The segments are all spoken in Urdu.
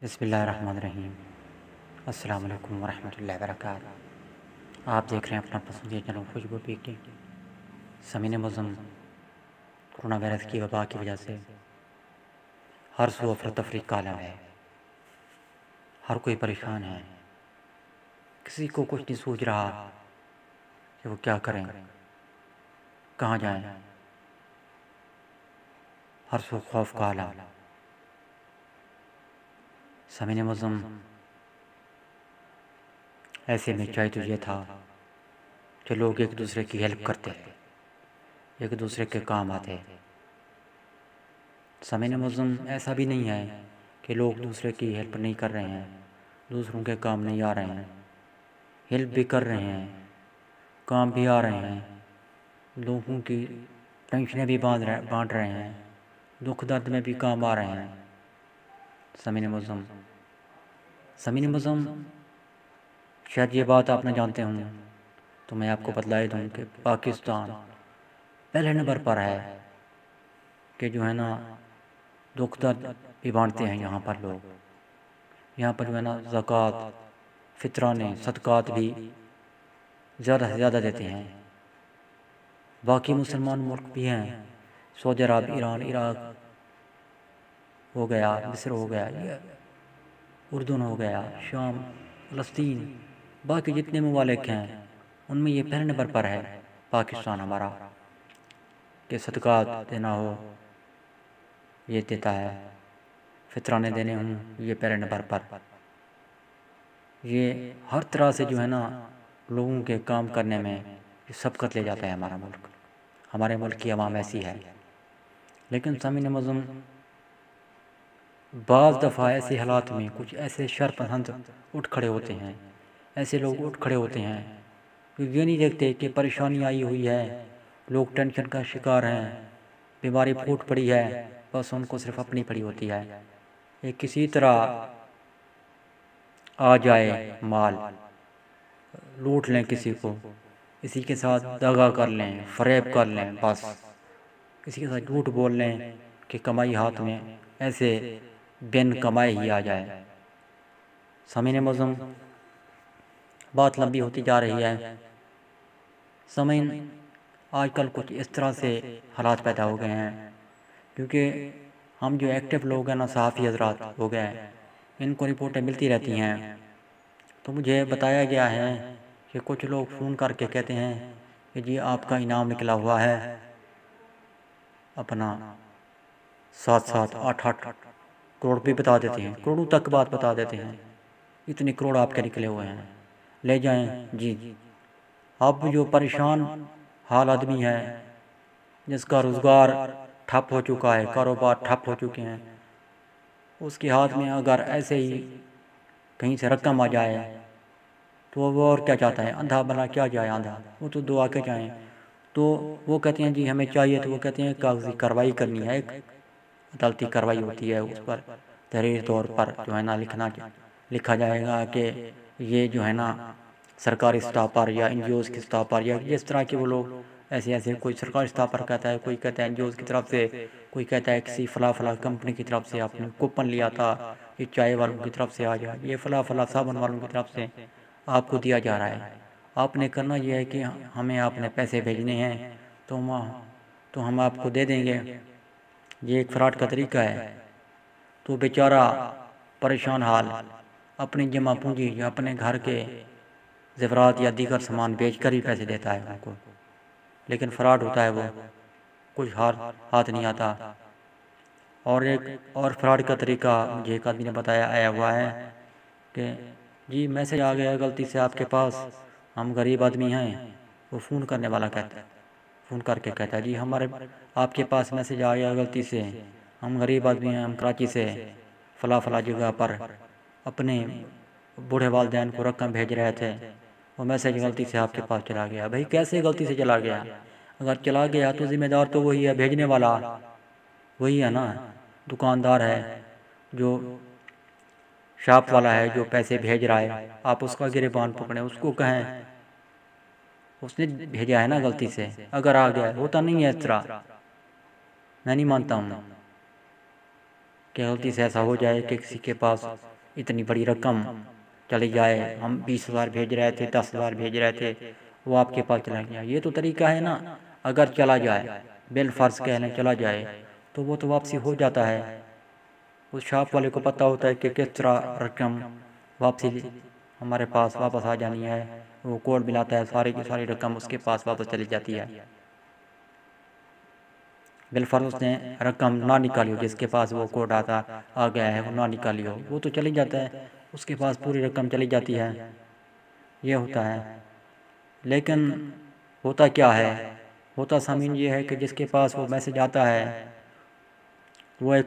بسم اللہ الرحمن الرحیم۔ السلام علیکم ورحمۃ اللہ وبرکاتہ۔ آپ دیکھ رہے ہیں اپنا پسندیدہ چینل خوشبو پیٹی۔ سمعین معظم، کرونا وائرس کی وبا کی وجہ سے ہر سو افراتفری کا عالم ہے، ہر کوئی پریشان ہے، کسی کو کچھ نہیں سوچ رہا کہ وہ کیا کریں، کہاں جائیں، ہر سو خوف کا عالم۔ سمعین معظم، ایسے میں چاہیے تو یہ تھا کہ لوگ ایک دوسرے کی ہیلپ کرتے، ایک دوسرے کے کام آتے۔ سمعین معظم، ایسا بھی نہیں ہے کہ لوگ دوسرے کی ہیلپ نہیں کر رہے ہیں، دوسروں کے کام نہیں آ رہے ہیں، ہیلپ بھی کر رہے ہیں، کام بھی آ رہے ہیں، لوگوں کی ٹینشنیں بھی بانٹ رہے ہیں، دکھ درد میں بھی کام آ رہے ہیں۔ سمعین معظم، شاید یہ بات آپ نہ جانتے ہوں تو میں آپ کو بتلا دوں کہ پاکستان پہلے نمبر پر ہے کہ جو ہے نا دکھ درد بھی بانٹتے ہیں۔ یہاں پر لوگ، یہاں پر جو ہے نا زکوٰۃ، فطرانے، صدقات بھی زیادہ سے زیادہ دیتے ہیں۔ باقی مسلمان ملک بھی ہیں، سعودی عرب، ایران، عراق ہو گیا، مصر ہو گیا، اردن ہو گیا، شام، فلسطین، باقی جتنے ممالک ہیں ان میں یہ پہلے نمبر پر ہے پاکستان ہمارا، کہ صدقات دینا ہو یہ دیتا ہے، فطرانے دینے ہوں یہ پہلے نمبر پر۔ یہ ہر طرح سے جو ہے نا لوگوں کے کام کرنے میں یہ سبقت لے جاتا ہے ہمارا ملک، ہمارے ملک کی عوام ایسی ہے۔ لیکن سامعین معظم، بعض دفعہ ایسے حالات میں کچھ ایسے شرپسند اٹھ کھڑے ہوتے ہیں، ایسے لوگ اٹھ کھڑے ہوتے ہیں جو یہ نہیں دیکھتے کہ پریشانی آئی ہوئی ہے، لوگ ٹینشن کا شکار ہیں، بیماری پھوٹ پڑی ہے، بس ان کو صرف اپنی پڑی ہوتی ہے، یہ کسی طرح آ جائے مال، لوٹ لیں کسی کو، کسی کے ساتھ دغا کر لیں، فریب کر لیں، بس کسی کے ساتھ جھوٹ بول لیں کہ کمائی ہاتھ میں ایسے بن کمائے ہی آ جائے۔ سامعین معظم، بات لمبی ہوتی جا رہی ہے۔ سامعین، آج کل کچھ اس طرح سے حالات پیدا ہو گئے ہیں، کیونکہ ہم جو ایکٹیو لوگ ہیں نا، صحافی حضرات ہو گئے، ان کو رپورٹیں ملتی رہتی ہیں، تو مجھے بتایا گیا ہے کہ کچھ لوگ فون کر کے کہتے ہیں کہ جی آپ کا انعام نکلا ہوا ہے، اپنا 7-7، 8-8 کروڑ بھی بتا دیتے ہیں، کروڑوں تک بات بتا دیتے ہیں، اتنے کروڑ آپ کے نکلے ہوئے ہیں، لے جائیں جی۔ اب جو پریشان حال آدمی ہے، جس کا روزگار ٹھپ ہو چکا ہے، کاروبار ٹھپ ہو چکے ہیں، اس کے ہاتھ میں اگر ایسے ہی کہیں سے رقم آ جائے تو وہ اور کیا چاہتا ہے؟ اندھا بنا کیا جائے اندھا، وہ تو دعا کے جائیں۔ تو وہ کہتے ہیں جی ہمیں چاہیے، تو وہ کہتے ہیں کاغذی کارروائی کرنی ہے، ایک عدالتی کارروائی ہوتی ہے، اس پر تحریری طور پر جو ہے نا لکھا جائے گا کہ یہ جو ہے نا سرکاری سطح پر یا این جی اوز کی سطح پر، یا جس طرح کے وہ لوگ ایسے کوئی سرکاری سطح پر کہتا ہے، کوئی کہتا ہے این جی اوز کی طرف سے، کوئی کہتا ہے کسی فلاں کمپنی کی طرف سے آپ نے کوپن لیا تھا، یہ چائے والوں کی طرف سے آ جائے، یہ فلاں صابن والوں کی طرف سے آپ کو دیا جا رہا ہے۔ آپ نے کرنا یہ ہے کہ ہمیں آپ نے پیسے بھیجنے ہیں تو ہم آپ کو دے دیں گے، یہ ایک فراڈ کا طریقہ ہے۔ تو بیچارہ پریشان حال اپنی جمع پونجی یا اپنے گھر کے زیورات یا دیگر سامان بیچ کر ہی پیسے دیتا ہے ان کو، لیکن فراڈ ہوتا ہے، وہ کچھ ہاتھ نہیں آتا۔ اور ایک اور فراڈ کا طریقہ مجھے ایک آدمی نے بتایا آیا ہوا ہے کہ جی میسج آ گیا غلطی سے آپ کے پاس، ہم غریب آدمی ہیں، وہ فون کرنے والا کہتا ہے، فون کر کے کہتا ہے جی ہمارے آپ کے پاس میسج آ گیا غلطی سے، ہم غریب آدمی ہیں، ہم کراچی سے فلاں جگہ پر اپنے بوڑھے والدین کو رقم بھیج رہے تھے، وہ میسج غلطی سے آپ کے پاس چلا گیا۔ بھائی کیسے غلطی سے چلا گیا؟ اگر چلا گیا تو ذمہ دار تو وہی ہے، بھیجنے والا وہی ہے نا، دکاندار ہے، جو شاپ والا ہے، جو پیسے بھیج رہا ہے، آپ اس کا گریبان پکڑیں، اس کو کہیں اس نے بھیجا ہے نا غلطی سے، اگر آ گیا، ہوتا نہیں ہے اس طرح، میں نہیں مانتا ہوں کہ غلطی سے ایسا ہو جائے کہ کسی کے پاس اتنی بڑی رقم چلی جائے، ہم 20,000 بھیج رہے تھے، 10,000 بھیج رہے تھے، وہ آپ کے پاس چلا گیا، یہ تو طریقہ ہے نا۔ اگر چلا جائے، بالفرض کہنے چلا جائے، تو وہ تو واپسی ہو جاتا ہے۔ اس شاپ والے کو پتہ ہوتا ہے کہ کس طرح رقم واپسی ہمارے پاس واپس آ جانی ہے، وہ کوڈ ملاتا ہے، ساری کی ساری رقم اس کے پاس واپس چلی جاتی ہے۔ بالفرض اس نے رقم نہ نکالی ہو، جس کے پاس وہ کوڈ آ گیا ہے وہ نہ نکالی ہو، وہ تو چلی جاتا ہے، اس کے پاس پوری رقم چلی جاتی ہے، یہ ہوتا ہے۔ لیکن ہوتا کیا ہے؟ ہوتا سامعین یہ ہے کہ جس کے پاس وہ میسج آتا ہے، وہ ایک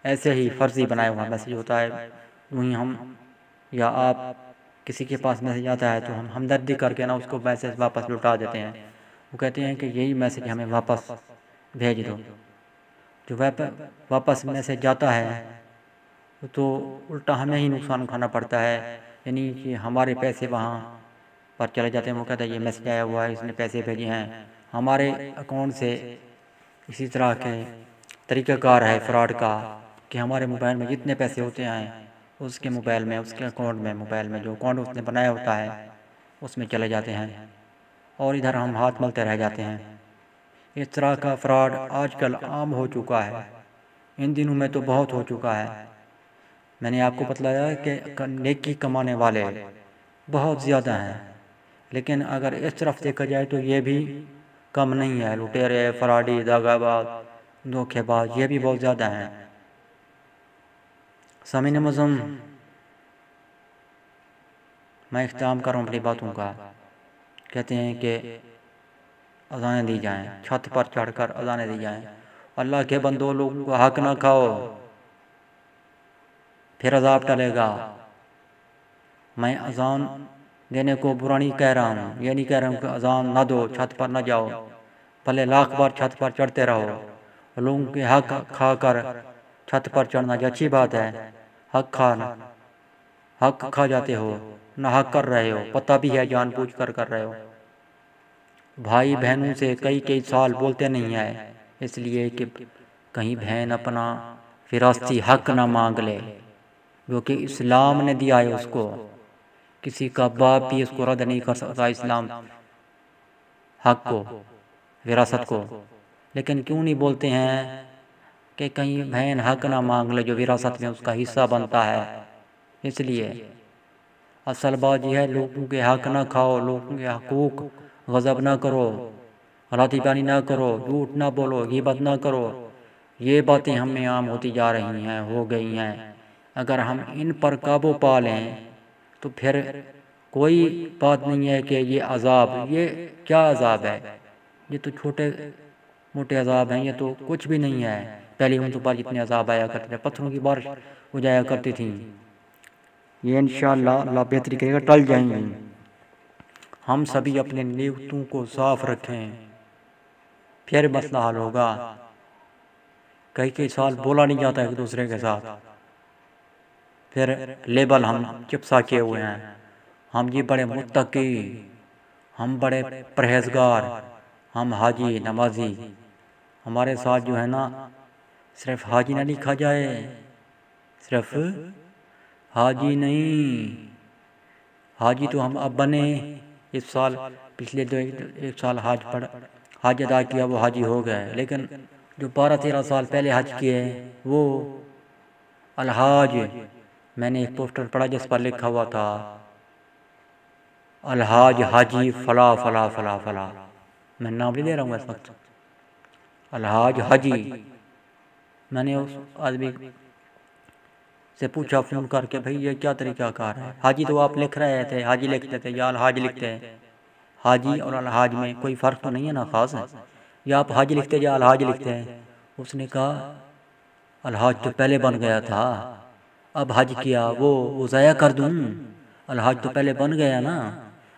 ایسے ہی فرضی بنایا ہوا میسج ہوتا ہے، وہیں ہم یا آپ کسی کے پاس میسج آتا ہے تو ہم ہمدردی کر کے نا اس کو میسج واپس لوٹا دیتے ہیں۔ وہ کہتے ہیں کہ یہی میسج ہمیں واپس بھیج دو۔ جو واپس میسج جاتا ہے تو الٹا ہمیں ہی نقصان اٹھانا پڑتا ہے، یعنی کہ ہمارے پیسے وہاں پر چلے جاتے ہیں۔ وہ کہتا ہے یہ میسج آیا ہوا ہے، اس نے پیسے بھیجے ہیں ہمارے اکاؤنٹ سے۔ اسی طرح کے طریقہ کار ہے فراڈ کا کہ ہمارے موبائل میں جتنے پیسے ہوتے ہیں اس کے موبائل میں، اس کے اکاؤنٹ میں، موبائل میں جو اکاؤنٹ اس نے بنایا ہوتا ہے اس میں چلے جاتے ہیں، اور ادھر ہم ہاتھ ملتے رہ جاتے ہیں۔ اس طرح کا فراڈ آج کل عام ہو چکا ہے، ان دنوں میں تو بہت ہو چکا ہے۔ میں نے آپ کو بتلایا کہ نیکی کمانے والے بہت زیادہ ہیں، لیکن اگر اس طرف دیکھا جائے تو یہ بھی کم نہیں ہے۔ لٹیرے، فراڈی، داغا باز، دھوکے باز، یہ بھی بہت زیادہ ہیں۔ سامعین معظم، میں اختتام کر رہا ہوں اپنی باتوں کا۔ کہتے ہیں کہ اذانیں دی جائیں، چھت پر چڑھ کر اذانیں دی جائیں، اللہ کے بندو لوگوں کو حق نہ کھاؤ، پھر عذاب ٹلے گا۔ میں اذان دینے کو برا نہیں کہہ رہا ہوں، یہ نہیں کہہ رہا ہوں کہ اذان نہ دو، چھت پر نہ جاؤ، بھلے لاکھ بار چھت پر چڑھتے رہو، لوگوں کے حق کھا کر چھت پر چڑھنا جو اچھی بات ہے، حق کھا جاتے ہو، نہ حق کر رہے ہو، پتہ بھی ہے جان بوجھ کر رہے ہو۔ بھائی بہنوں سے کئی سال بولتے نہیں ہیں، اس لیے کہ کہیں بہن اپنا وراثتی حق نہ مانگ لے جو کہ اسلام نے دیا ہے اس کو۔ کسی کا باپ بھی اس کو رد نہیں کر سکتا، اسلام حق کو، وراثت کو۔ لیکن کیوں نہیں بولتے ہیں کہ کہیں بہن حق نہ مانگ لے جو وراثت میں اس کا حصہ بنتا ہے؟ اس لیے اصل بات یہ ہے، لوگوں کے حق نہ کھاؤ، لوگوں کے حقوق غضب نہ کرو، غلطی بیانی نہ کرو، جھوٹ نہ بولو، غیبت نہ کرو۔ یہ باتیں ہم میں عام ہوتی جا رہی ہیں، ہو گئی ہیں۔ اگر ہم ان پر قابو پا لیں تو پھر کوئی بات نہیں ہے کہ یہ عذاب، یہ کیا عذاب ہے؟ یہ تو چھوٹے موٹے عذاب ہیں، یہ تو کچھ بھی نہیں ہے۔ پہلی اونتوں پر جتنے عذاب آیا کرتے تھے، پتھروں کی بارش ہو جایا کرتی تھی، یہ انشاءاللہ اللہ بہتری کرے گا، ٹل جائیں گے۔ ہم سبھی اپنے نیتوں کو صاف رکھیں، پھر مسئلہ حل ہوگا۔ کئی سال بولا نہیں جاتا ایک دوسرے کے ساتھ، پھر لیبل ہم چپسا کیے ہوئے ہیں، ہم جی بڑے متقی، ہم بڑے پرہیزگار، ہم حاجی نمازی۔ ہمارے ساتھ جو ہے نا، صرف حاجی نہ لکھا جائے، صرف حاجی نہیں، حاجی تو ہم اب بنے۔ اس سال پچھلے ایک سال حج ادا کیا، وہ حاجی ہو گئے، لیکن جو 12-13 سال پہلے حج کیے وہ الحاج۔ میں نے ایک پوسٹر پڑھا جس پر لکھا ہوا تھا الحاج حاجی فلا فلا فلا فلا۔ میں نام نہیں دے رہا ہوں اس وقت، الحاج حاجی۔ میں نے اس آدمی سے پوچھا فون کر کے، بھئی یہ کیا طریقہ کار ہے؟ حاجی تو آپ لکھ رہے تھے، حاجی لکھتے تھے یا الحاج لکھتے ہیں؟ حاجی اور الحاج میں کوئی فرق تو نہیں ہے نا خاص ہے؟ یا آپ حاجی لکھتے یا الحاج لکھتے ہیں؟ اس نے کہا الحاج تو پہلے بن گیا تھا، اب حج کیا وہ ضائع کر دوں؟ الحاج تو پہلے بن گیا نا،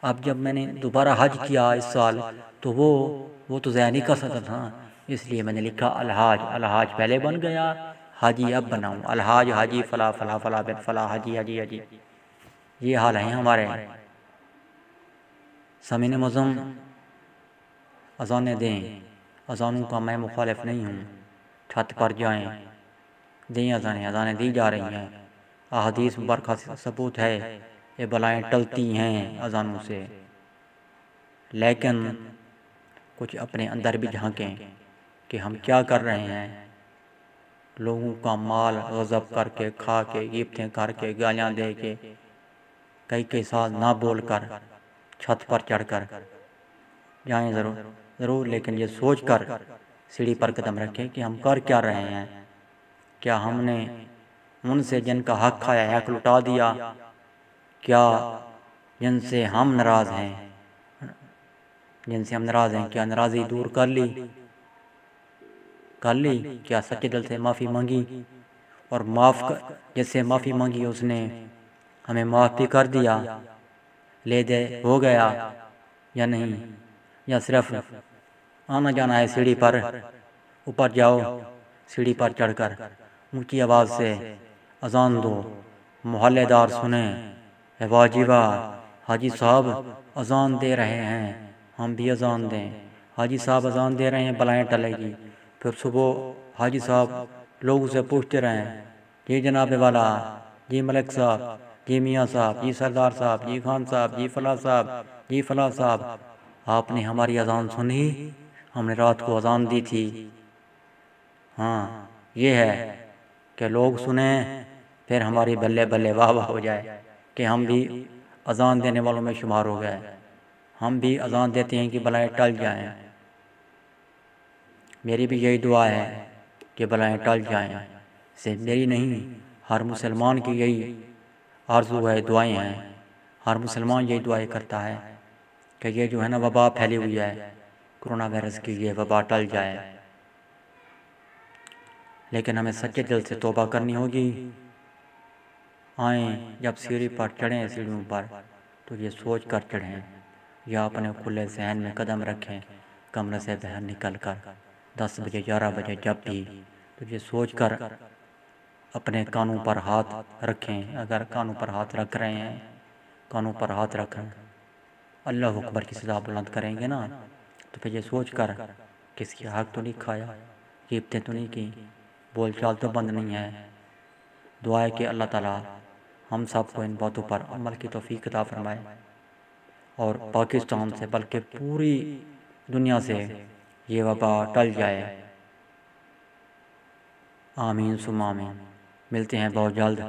اب جب میں نے دوبارہ حج کیا اس سال تو وہ تو ضائع نہیں کر سکتا تھا، اس لیے میں نے لکھا الحاج۔ الحاج پہلے بن گیا، حاجی اب بناؤں، الحاج حاجی فلا فلا فلا بن فلا حجی حجی حجی۔ یہ حال ہے ہمارے۔ سامعین معظم، اذانیں دیں، اذانوں کا میں مخالف نہیں ہوں، چھت پر جائیں، دیں اذانیں دی جا رہی ہیں، احادیث مبارکہ سے ثبوت ہے یہ بلائیں ٹلتی ہیں اذانوں سے، لیکن کچھ اپنے اندر بھی جھانکیں کہ ہم کیا کر رہے ہیں۔ لوگوں کا مال غصب کر کے، کھا کے، غیبتیں کر کے، گالیاں دے کے، کئی سال نہ بول کر، چھت پر چڑھ کر جائیں ضرور، لیکن یہ سوچ کر سیڑھی پر قدم رکھیں کہ ہم کر کیا رہے ہیں۔ کیا ہم نے ان سے جن کا حق کھایا حق لٹا دیا؟ کیا جن سے ہم ناراض ہیں کیا ناراضی دور کر لی؟ کیا سچے دل سے معافی مانگی؟ اور جس سے معافی مانگی اس نے ہمیں معاف بھی کر دیا، لے دے ہو گیا یا نہیں؟ یا صرف آنا جانا ہے سیڑھی پر؟ اوپر جاؤ، سیڑھی پر چڑھ کر اونچی آواز سے اذان دو، محلے دار سنیں، اے واجبہ حاجی صاحب اذان دے رہے ہیں، ہم بھی اذان دیں۔ حاجی صاحب اذان دے رہے ہیں، بلائیں ٹلے گی۔ پھر صبح حاجی صاحب لوگوں سے پوچھتے رہیں، جی جناب والا، جی ملک صاحب، جی میاں صاحب، جی سردار صاحب، جی خان صاحب، جی فلاں صاحب، جی فلاں صاحب، آپ نے ہماری اذان سنی؟ ہم نے رات کو اذان دی تھی۔ ہاں، یہ ہے کہ لوگ سنیں، پھر ہماری بلے بلے واہ واہ ہو جائے کہ ہم بھی اذان دینے والوں میں شمار ہو گئے، ہم بھی اذان دیتے ہیں کہ بلائیں ٹل جائیں۔ میری بھی یہی دعا ہے کہ بلائیں ٹل جائیں، صرف میری نہیں، ہر مسلمان کی یہی آرزو ہے، دعائیں ہیں، ہر مسلمان یہی دعائیں کرتا ہے کہ یہ جو ہے نا وبا پھیلی ہوئی ہے کرونا وائرس کی، یہ وبا ٹل جائے۔ لیکن ہمیں سچے دل سے توبہ کرنی ہوگی۔ آئیں، جب سیڑھی پر چڑھیں، سیڑھیوں پر تو یہ سوچ کر چڑھیں، یا اپنے کھلے ذہن میں قدم رکھیں کمرے سے باہر نکل کر 10 بجے 11 بجے جب بھی، تو یہ سوچ کر اپنے کانوں پر ہاتھ رکھیں۔ اگر کانوں پر ہاتھ رکھ رہے ہیں، کانوں پر ہاتھ رکھیں، اللہ اکبر کی صدا بلند کریں گے نا، تو پھر یہ سوچ کر کسی کے حق تو نہیں کھایا، غیبتیں تو نہیں کی، بول چال تو بند نہیں ہے۔ دعا ہے کہ اللہ تعالیٰ ہم سب کو ان باتوں پر عمل کی توفیق عطا فرمائے، اور پاکستان سے بلکہ پوری دنیا سے یہ وبا ٹل جائے۔ آمین ثم آمین۔ ملتے ہیں بہت جلد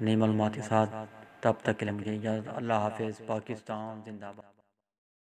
نئی معلومات کے ساتھ، تب تک کے لیے مجھے اجازت۔ اللہ حافظ۔ پاکستان زندہ باد۔